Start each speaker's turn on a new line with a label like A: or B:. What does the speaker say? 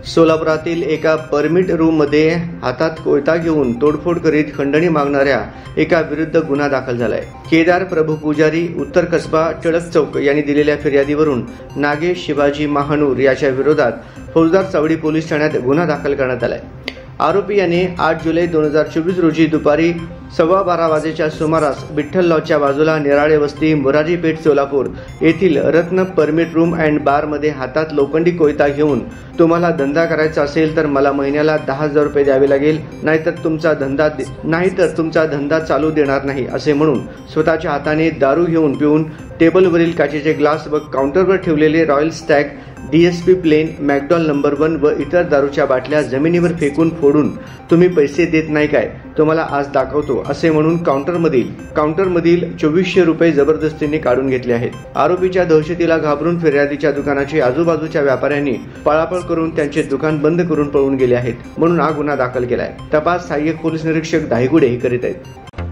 A: सोलापुरातील एका परमिट रूममध्ये हातात कोयता घेऊन तोडफोड करीत खंडणी मागणाऱ्या एका विरुद्ध गुन्हा दाखल झालाय। केदार प्रभू पुजारी उत्तर कसबा टिळक चौक यांनी दिलेल्या फिर्यादीवरून नागेश शिवाजी महानूर याच्या विरोधात फौजदार चावडी पोलीस ठाण्यात गुन्हा दाखल करण्यात आलाय। आरोपी याने 8 जुलै 2024 रोजी दुपारी 12:15 वाजेच्या सुमारास विठ्ठल लॉजच्या बाजूला निराळे वस्ती मोरारी पेठ सोलापूर येथील रत्न परमिट रूम अँड बार मध्ये हातात लोखंडी कोयता घेऊन तुम्हाला धंदा करायचा असेल तर मला महिन्याला 10,000 रुपये द्यावे लागेल, नाहीतर तुमचा धंदा चालू देणार नाही असे म्हणून स्वतःच्या हाताने दारू घेऊन पिऊन टेबलवरील काचेचे ग्लास व काउंटरवर ठेवलेले royal Stag DSP plain McDowell number 1 व इतर दारूच्या बाटल्या जमिनीवर फेकून फोडून तुम्ही पैसे देत नाही काय, तुम्हाला आज दाखवतो असे म्हणून काउंटरमधील 2400 रुपये जबरदस्तीने काढून घेतले आहेत। आरोपीच्या दहशतीला घाबरून फिर्यादीच्या दुकानाचे आजूबाजूच्या व्यापाऱ्यांनी पळापळ करून त्यांचे दुकान बंद करून पळून गेले आहेत, म्हणून हा गुन्हा दाखल केलाय। तपास सहाय्यक पोलीस निरीक्षक दाहिगुडे हे करीत आहेत।